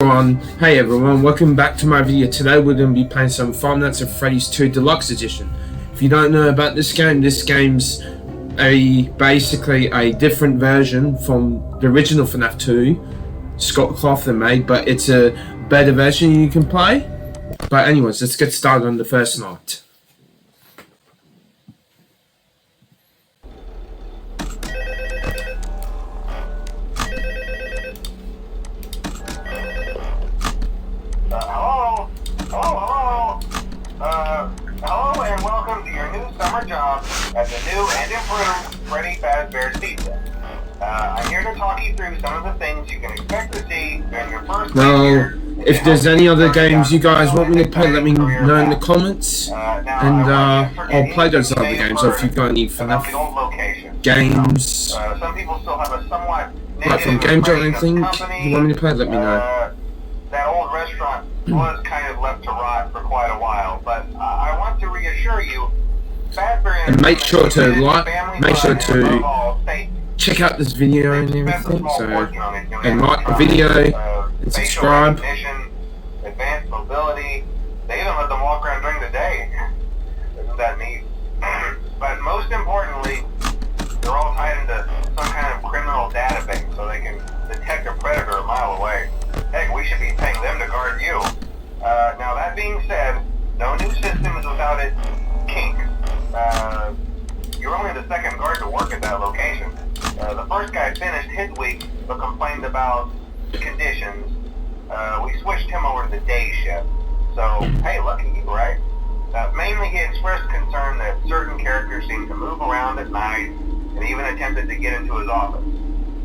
Hey everyone, welcome back to my video. Today we're going to be playing some Five Nights at Freddy's 2 Deluxe Edition. If you don't know about this game's basically a different version from the original FNAF 2 Scott Cawthon made, but it's a better version you can play. But anyways, let's get started on the first night. Hello and welcome to your new summer job at the new and improved Freddy Fazbear's Pizza. I'm here to talk you through some of the things you can expect to see during your first year. If there's any other games you guys want me to play, let me know in the comments, and I'll play those other games. So if you've got any FNAF games, some people still have a somewhat like from games or anything you want me to play, let me know. That old restaurant was kind of left to rot for quite a while, but I want to reassure you, Fazbear and make sure to check out this video and everything. So, and like the video and subscribe. Advanced mobility. They even let them walk around during the day. Isn't that neat? But most importantly, they're all tied into some kind of criminal database, so they can detect a predator a mile away. Heck, we should be paying them to guard you. Now that being said, no new system is without its kinks. You're only the second guard to work at that location. The first guy finished his week but complained about the conditions. We switched him over to the day shift. So, hey, lucky you, right? Mainly he expressed concern that certain characters seem to move around at night and even attempted to get into his office.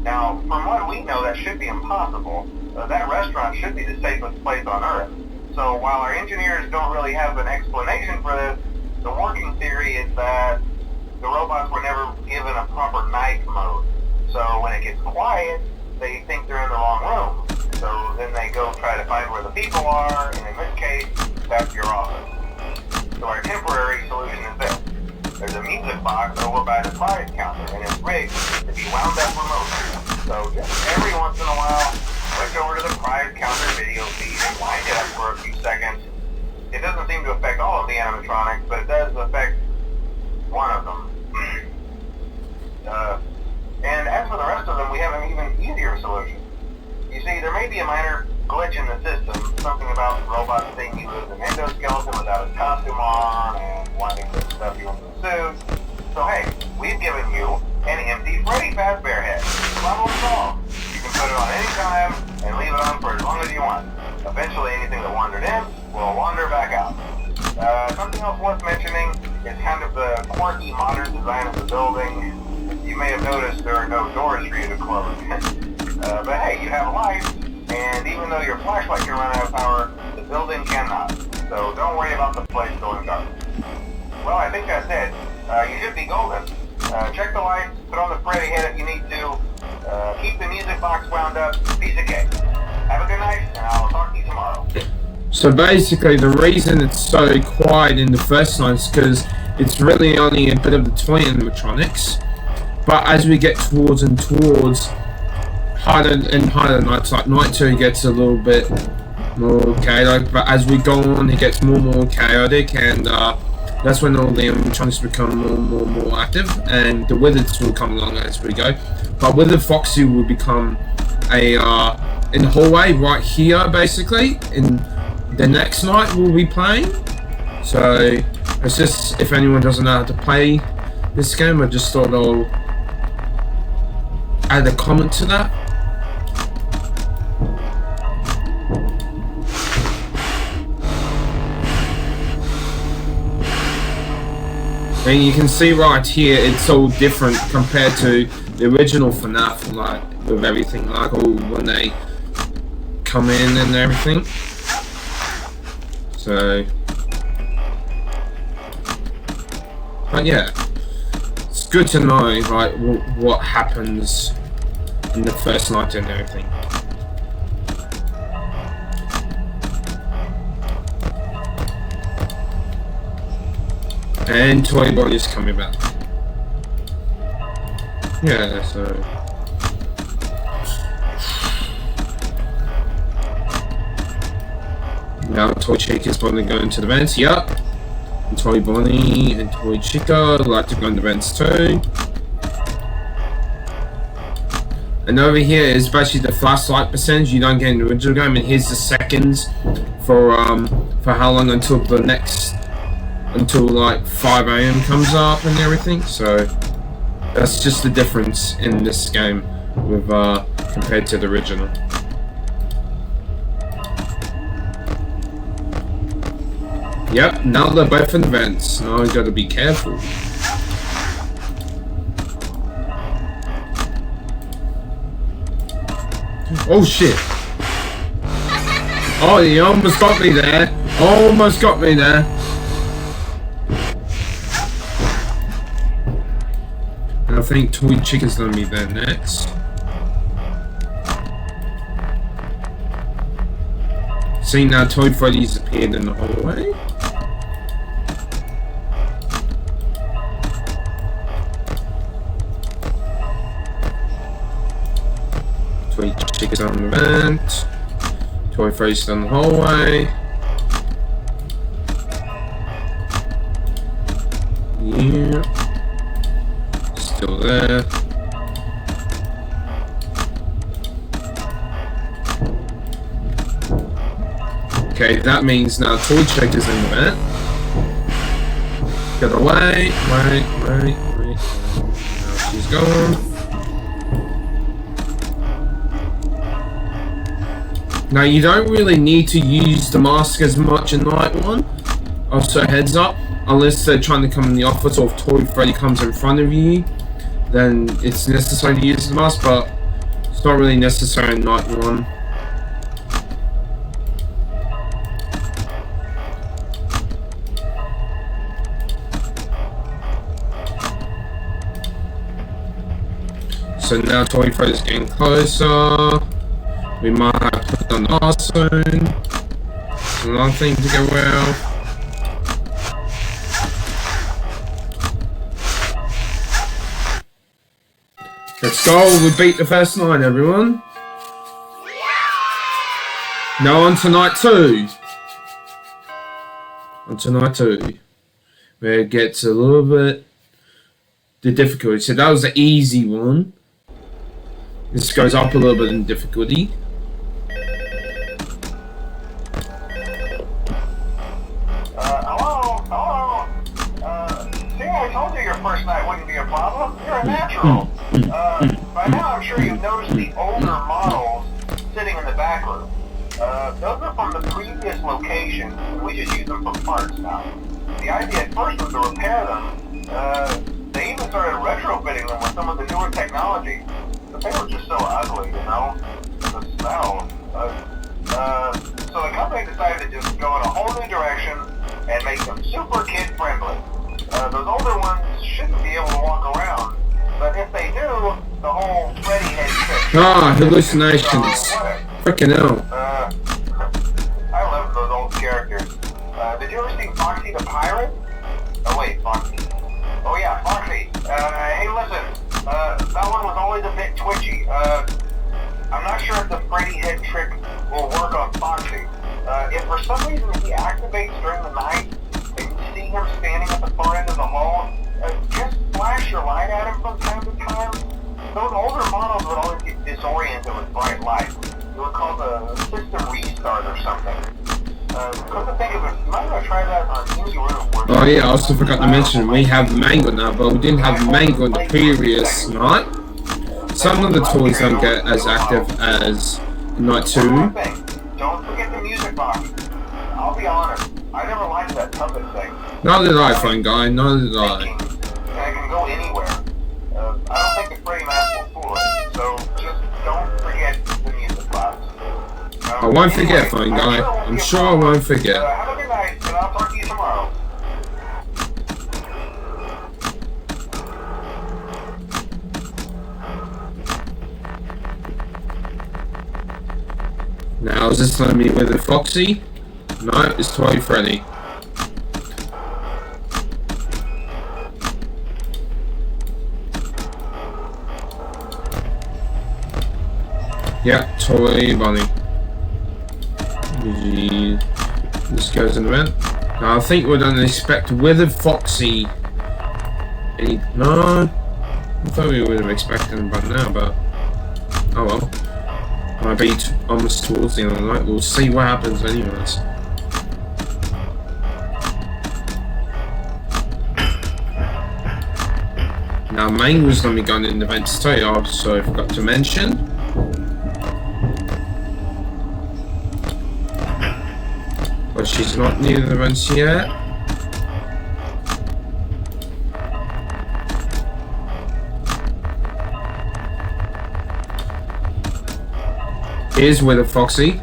Now, from what we know, that should be impossible. That restaurant should be the safest place on Earth. So while our engineers don't really have an explanation for this, the working theory is that the robots were never given a proper night mode. So when it gets quiet, they think they're in the wrong room. So then they go try to find where the people are, and in this case, that's your office. So our temporary solution is this. There's a music box over by the prize counter, and it's rigged to be wound up remotely. So just every once in a while, switch over to the prize counter video feed and wind it up for a few seconds. It doesn't seem to affect all of the animatronics, but it does affect one of them. And as for the rest of them, we have an even easier solution. You see, there may be a minor glitch in the system, something about the robot thinking he was an endoskeleton without his costume on and wanting to stuff you into the suit. So hey, we've given you an empty Freddy Fazbear head. Problem solved. You can put it on any time and leave it on for as long as you want. Eventually anything that wandered in will wander back out. Something else worth mentioning is kind of the quirky modern design of the building. You may have noticed there are no doors for you to close. But hey, you have lights, and even though your flashlight can run out of power, the building cannot. So don't worry about the place going dark. Well, I think that's it. You should be golden. Check the lights, put on the Freddy head if you need to. Keep the music box wound up. Piece of cake. Have a good night, and I'll talk to you tomorrow. So basically, the reason it's so quiet in the first night is because it's really only a bit of the toy animatronics. But as we get towards harder and harder nights, like night 2 gets a little bit more chaotic, but as we go on, it gets more and more chaotic, and that's when all the animatronics become more and more active, and the wizards will come along as we go. But Wizard Foxy will become in the hallway right here, basically, in the next night we'll be playing. So it's just, if anyone doesn't know how to play this game, I just thought I'll add a comment to that. And you can see right here, it's all different compared to the original FNAF, like with everything, like all when they come in and everything. So, but yeah, it's good to know like what happens in the first night and everything. And Toy Boy is coming back. Yeah, so Now Toy Chica is going to go into the vents. Yep. And Toy Bonnie and Toy Chica like to go in the vents too. And over here is basically the flashlight percentage you don't get in the original game, and here's the seconds for how long until like 5 AM comes up and everything. So that's just the difference in this game with compared to the original. Yep, now they're both in the vents. Now I gotta be careful. Oh shit! Oh, he almost got me there. Almost got me there. And I think Toy Chica's gonna be there next. See, now Toy Freddy's appeared in the hallway. Toy Chica's on the vent. Toy Freddy's down the hallway. Yeah. Still there. Okay, that means now Toy Chica's in the vent. Gotta wait. Now she's gone. Now you don't really need to use the mask as much in Night 1, also heads up, unless they're trying to come in the office or if Toy Freddy comes in front of you, then it's necessary to use the mask, but it's not really necessary in Night 1. So now Toy Freddy's getting closer. We might have to put on the mask soon. It's another thing to go well. Let's go, we beat the first night, everyone. Now on to night 2. On to night 2. Where it gets a little bit the difficulty. So that was the easy one. This goes up a little bit in difficulty. First night wouldn't be a problem. You're a natural. By now I'm sure you've noticed the older models sitting in the back room. Those are from the previous location. We just use them for parts now. The idea at first was to repair them. They even started retrofitting them with some of the newer technology. But they were just so ugly, you know? The smell. So the company decided to just go in a whole new direction and make them super kid-friendly. Those older ones shouldn't be able to walk around, but if they do, the whole Freddy head trick. Ah, hallucinations. Freaking hell. I love those old characters. Did you ever see Foxy the Pirate? Oh wait, Foxy. Oh yeah, Foxy. Hey listen, that one was always a bit twitchy. I'm not sure if the Freddy head trick will work on Foxy. If for some reason he activates during the night, and you see him standing at the far end of the hall, just flash your light at him from time to time. Those older models would always get disoriented with bright light. It would cause a system restart or something. Couldn't think of it. You might want to try that on any room. Oh yeah, I also forgot to mention, we have Mango now, but we didn't have Mango in the previous night. Some of the toys don't get as active as Night 2. Don't forget the music box. I'll be honest, I never liked that puppet thing. Neither did I, fun guy, neither did I. And it can go anywhere. I don't think the Freddy mask will fool it, so just don't forget the music box. I won't forget, fun guy. I'm sure I won't forget. Have a good night, and I'll talk to you tomorrow. Now, is this going to be with Foxy? No, it's Toy Freddy. Yeah, Toy Bunny. This goes in the vent. Now I think we're gonna expect Withered Foxy. No, I thought we would have expected him by now, but oh well. Might be almost towards the end of the night. We'll see what happens, anyways. Now, Mango's gonna be going in the vents too. I also forgot to mention. But she's not near the vents yet. Here's Withered Foxy.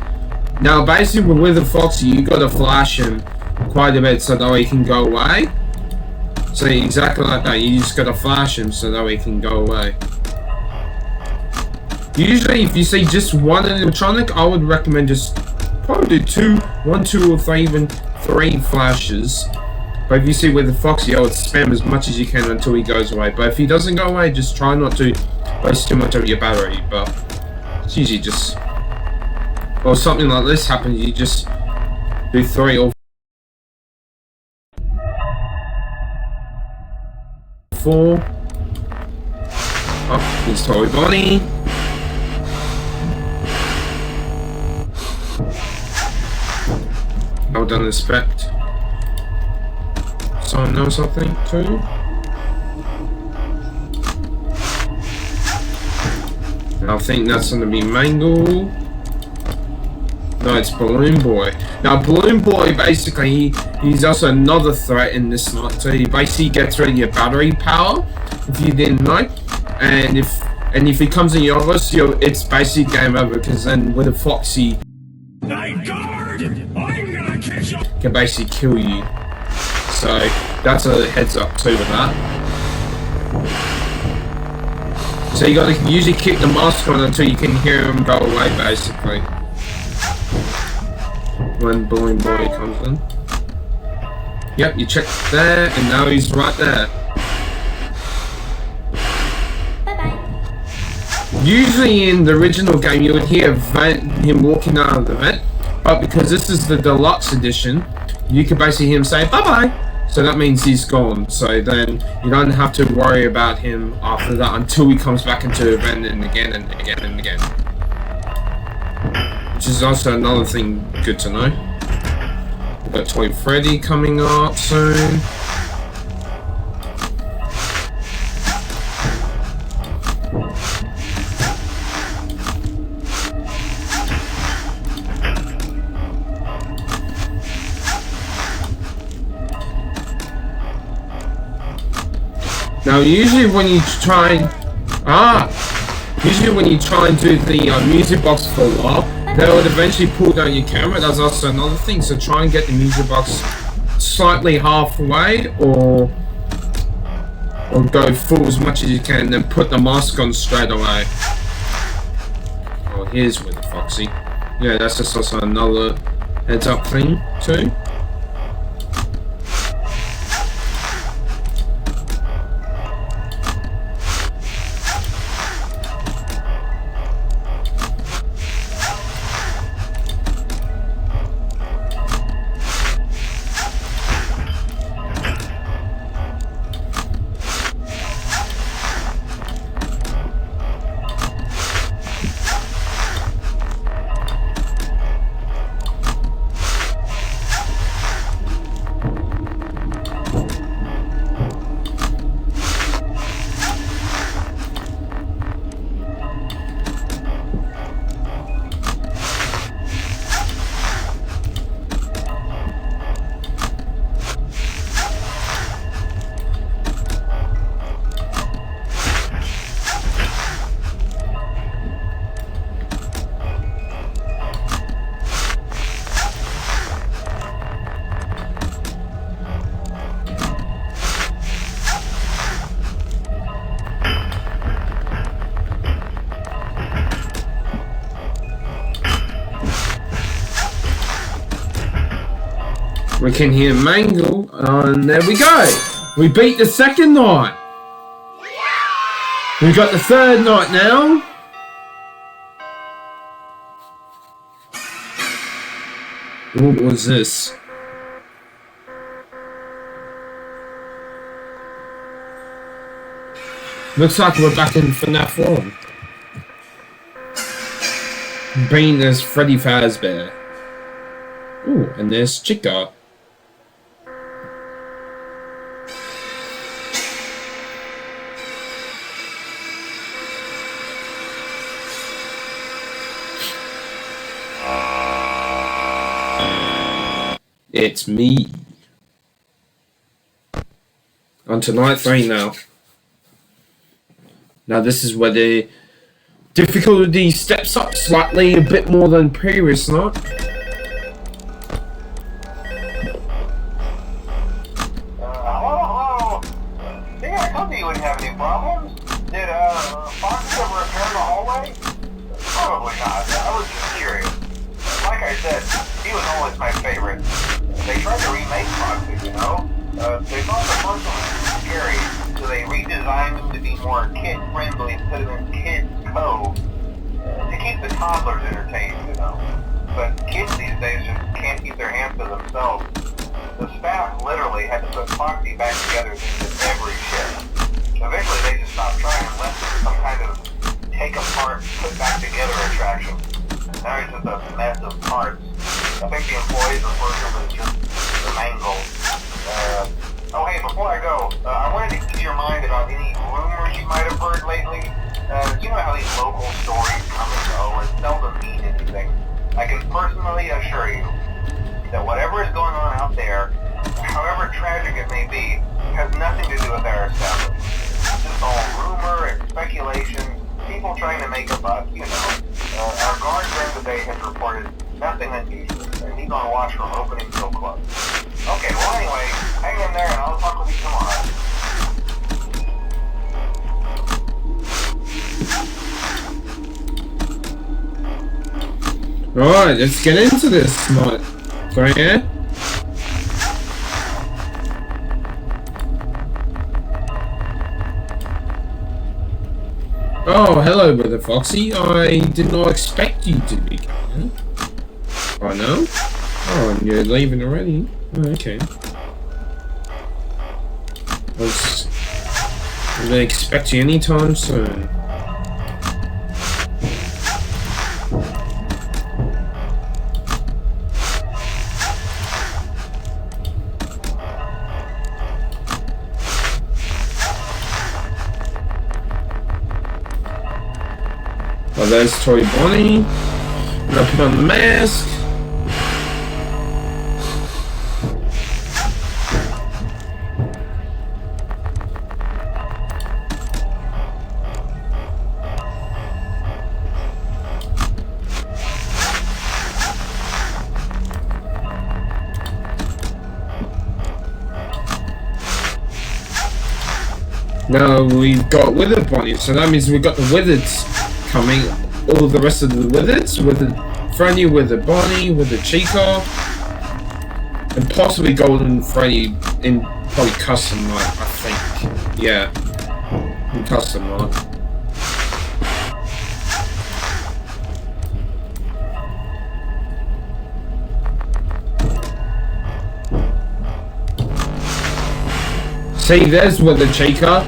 Now, basically, with Withered Foxy, you gotta flash him quite a bit so that way he can go away. So exactly like that, you just gotta flash him so that way he can go away. Usually, if you see just one animatronic, I would recommend just probably do one, two, or three, even three flashes. But if you see Withered Foxy, I would spam as much as you can until he goes away. But if he doesn't go away, just try not to waste too much of your battery. But it's usually just, or something like this happens, you just do 3 or 4. Oh, he's Toy Bonnie. I would expect someone knows something too. I think that's gonna be Mangle. No, it's Balloon Boy. Now, Balloon Boy, basically, he's also another threat in this night. So he basically gets rid of your battery power, if you didn't know. And if he comes in your office, it's basically game over, because then with a Foxy, Night Guard! I'm gonna catch you! Can basically kill you. So that's a heads up too with that. So you gotta usually keep the mask on until you can hear him go away, basically. When Balloon Boy comes in. Yep, you check there, and now he's right there. Bye-bye. Usually in the original game, you would hear him walking out of the vent, but because this is the deluxe edition, you can basically hear him say bye-bye. So that means he's gone. So then you don't have to worry about him after that until he comes back into the vent and again and again and again. Which is also another thing good to know. We've got Toy Freddy coming up soon. Now, usually when you try and do the music box for a while, they would eventually pull down your camera. That's also another thing. So try and get the music box slightly halfway, or go full as much as you can, and then put the mask on straight away. Oh, here's Withered Foxy. Yeah, that's just also another heads up thing too. We can hear Mangle, and there we go. We beat the second night. We've got the third night now. What was this? Looks like we're back in FNAF 1. Being as Freddy Fazbear. Ooh, and there's Chica. It's me. On to night 3 now. Now this is where the difficulty steps up slightly, a bit more than previous night. Hello? Yeah, I told you wouldn't have any problems. Did, Fox ever appear in the hallway? Probably not. I was just curious. Like I said, he was always my favorite. They tried to remake Foxy, you know? They thought the first one was scary, so they redesigned him to be more kid-friendly, put him in Kids Cove, to keep the toddlers entertained, you know? But kids these days just can't keep their hands to themselves. The staff literally had to put Foxy back together into every shift. Eventually they just stopped trying and left it some kind of take-apart, put-back-together attraction. Now it's just a mess of parts. I think the employees refer to them as just the mangle. Oh hey, before I go, I wanted to ease your mind about any rumors you might have heard lately. You know how these local stories come and go and seldom mean anything. I can personally assure you that whatever is going on out there, however tragic it may be, has nothing to do with our establishment. It's just all rumor and speculation, people trying to make a buck, you know. Our guard during the day has reported nothing unusual, and he's on watch from opening till close. Okay, well anyway, hang in there and I'll talk with you tomorrow. Alright, let's get into this, Mike. Go ahead. Oh, hello, Brother Foxy. I did not expect you to be coming. Oh, no? Oh, and you're leaving already? Oh, okay. I didn't expect you anytime soon. Oh, there's Toy Bonnie. I'm gonna put on the mask. Now we've got Withered Bonnie, so that means we've got the Witheds coming. All the rest of the Witheds, with the Freddy, with the Bonnie, with the Chica, and possibly Golden Freddy in probably custom mode, I think. Yeah, in custom mode. See, there's with the Chica.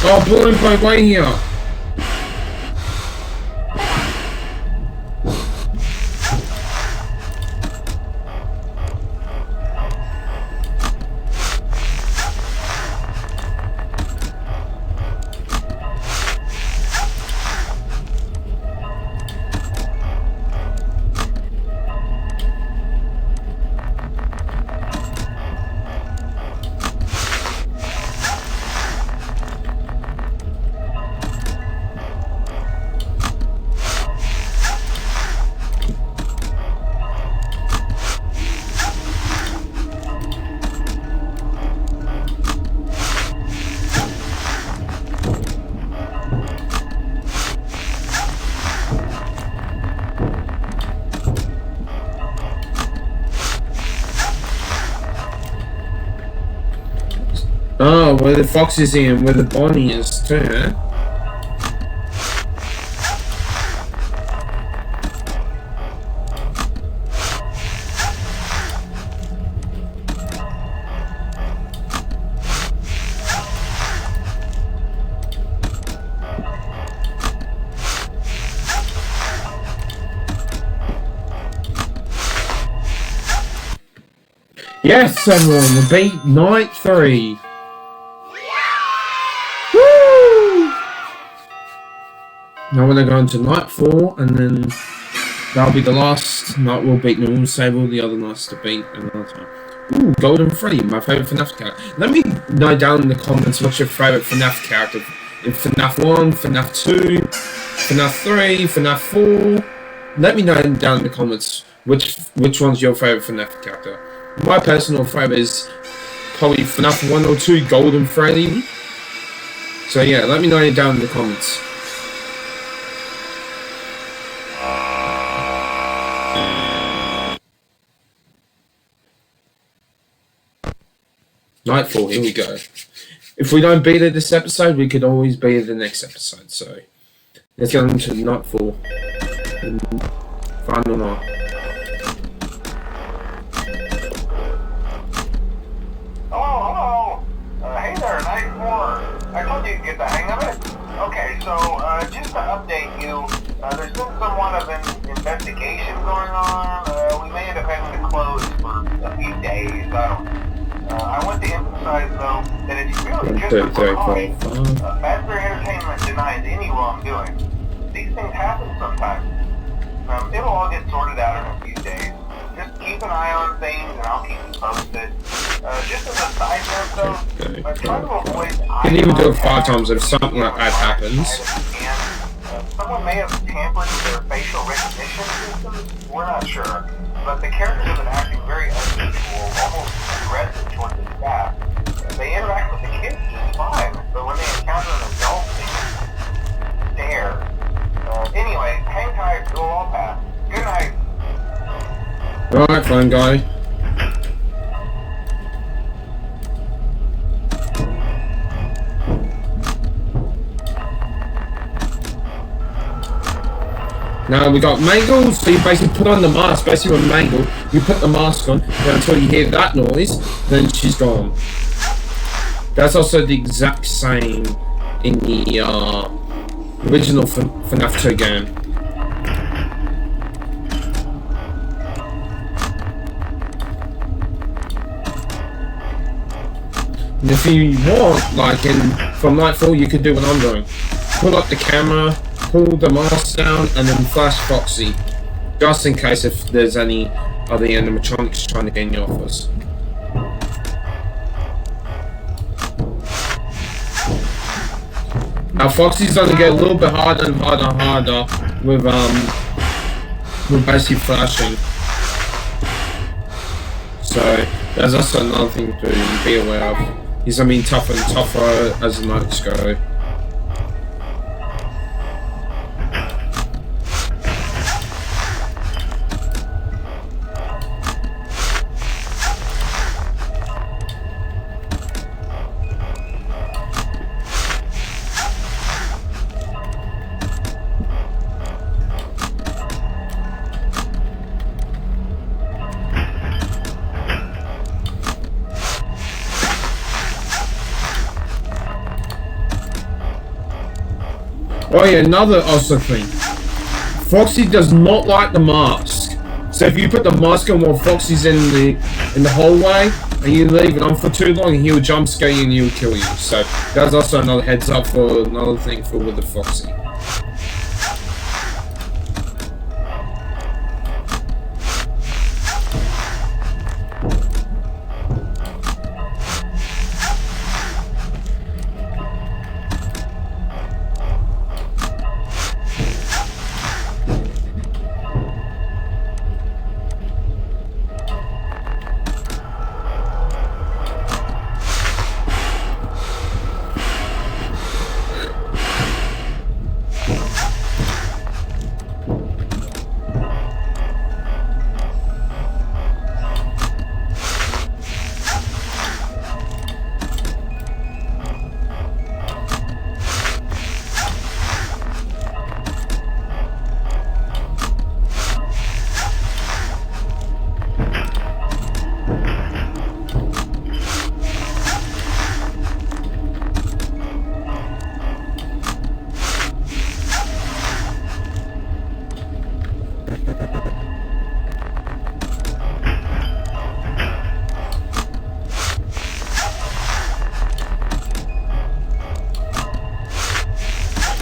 Oh, blind point right here. Oh, where the fox is in, where the Bonnie is too, huh? Yes, everyone, we beat night 3. Woo! Now we're going to go into night 4, and then that'll be the last night we'll beat, and we'll save all the other nights to beat another time. Ooh, Golden Freddy, my favourite FNAF character. Let me know down in the comments what's your favourite FNAF character. In FNAF 1, FNAF 2, FNAF 3, FNAF 4. Let me know down in the comments which one's your favourite FNAF character. My personal favourite is probably FNAF 1 or 2, Golden Freddy. So yeah, let me know down in the comments. Nightfall, here we go. If we don't beat it this episode, we could always beat it the next episode. So let's get on to Nightfall. Final night. Hello. Hey there, Night 4. I told you to get the hang of it. Okay, so just to update you, there's been somewhat of an investigation going on. We may end up having to close for a few days. I want to emphasize, though, that it's really just a precaution. Fazbear Entertainment denies any wrongdoing. These things happen sometimes. It'll all get sorted out in a few days. Just keep an eye on things, and I'll keep you posted. Just as a side note, though, try to avoid... You can even do it 5 times if something like that happens. Someone may have tampered with their facial recognition systems. We're not sure. But the characters have been acting very unusual, almost aggressive towards the staff. They interact with the kids just fine, but when they encounter an adult, they just stare. Anyway, hang tight, it'll all pass. Good night. Alright, fine guy. Now we got Mangle, so you basically put on the mask. Basically with Mangle, you put the mask on until you hear that noise, then she's gone. That's also the exact same in the original FNAF 2 game. And if you want, like from Nightfall, you could do what I'm doing. Pull up the camera, pull the mask down, and then flash Foxy, just in case if there's any other animatronics trying to gain you off us. Now Foxy's gonna get a little bit harder and harder with basically flashing. So there's also another thing to be aware of. He's gonna be tougher and tougher as the nights go. Oh yeah, another also thing. Foxy does not like the mask. So if you put the mask on while Foxy's in the hallway and you leave it on for too long, he'll jump scare you and he'll kill you. So that's also another heads up for another thing for with the Foxy.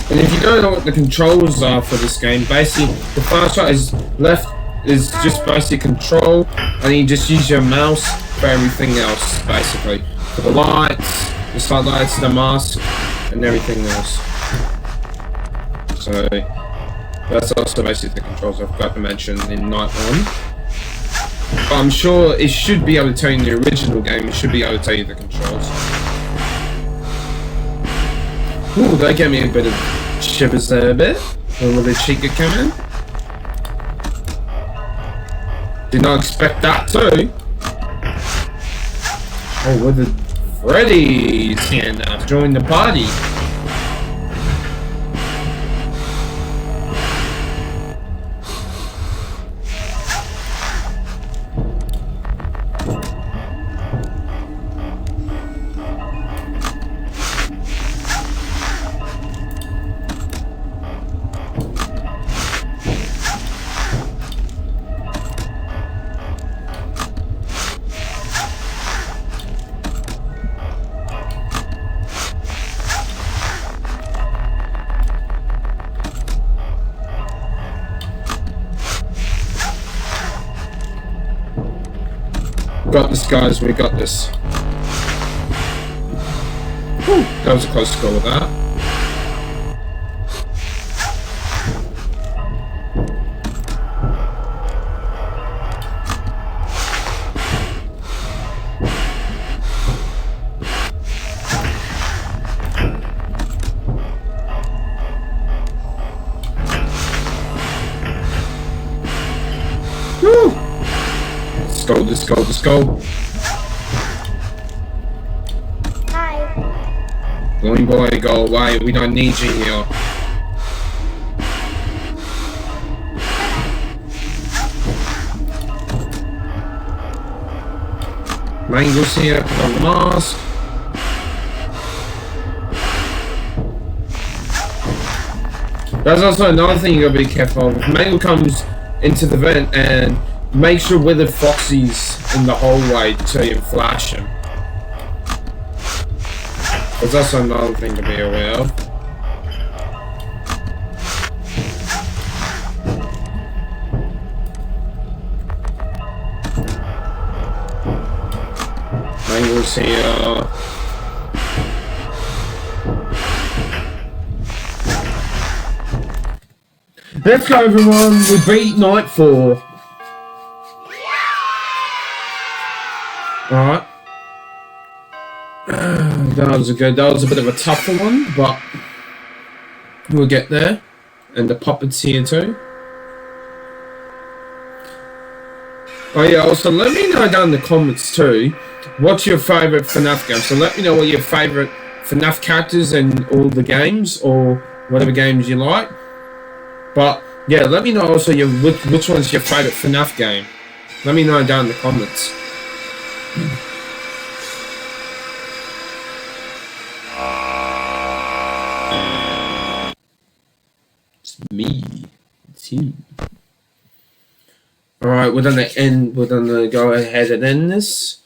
And if you don't know what the controls are for this game, basically the fast shot is left is just basic control, and you just use your mouse for everything else, basically. For the lights, the start lights, the mask, and everything else. So that's also basically the controls I forgot to mention in Night 1. But I'm sure it should be able to tell you in the original game, it should be able to tell you the controls. Ooh, that gave me a bit of shivers there a bit. A little bit cheeky coming. Did not expect that too. Oh, with the Freddy's here now. Join the party. Got this, guys, we got this. Whew, that was a close call with that. Woo! Let's go, let's go. Hi. Going boy, go away. We don't need you here. Mango's here, put on the mask. That's also another thing you gotta be careful of. If Mango comes into the vent and make sure with the Foxy's in the hallway till you flash him. Because that's another thing to be aware of. Mango's here. Let's go, everyone. We beat Night 4. Alright. That was a bit of a tougher one, but we'll get there. And the puppets here too. Oh yeah, also let me know down in the comments too, what's your favourite FNAF game? So let me know what your favourite FNAF characters in all the games, or whatever games you like. But yeah, let me know also which one's your favourite FNAF game. Let me know down in the comments. 2. Alright, we're gonna go ahead and end this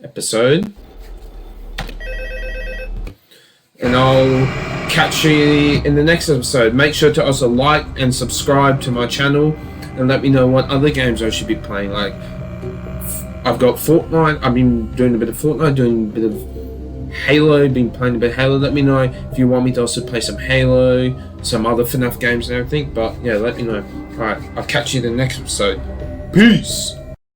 episode. And I'll catch you in the next episode. Make sure to also like and subscribe to my channel and let me know what other games I should be playing. Like, I've got Fortnite. I've been doing a bit of Fortnite, doing a bit of Halo, been playing a bit of Halo. Let me know if you want me to also play some Halo, some other FNAF games and everything. But yeah, let me know. Alright, I'll catch you in the next episode. Peace!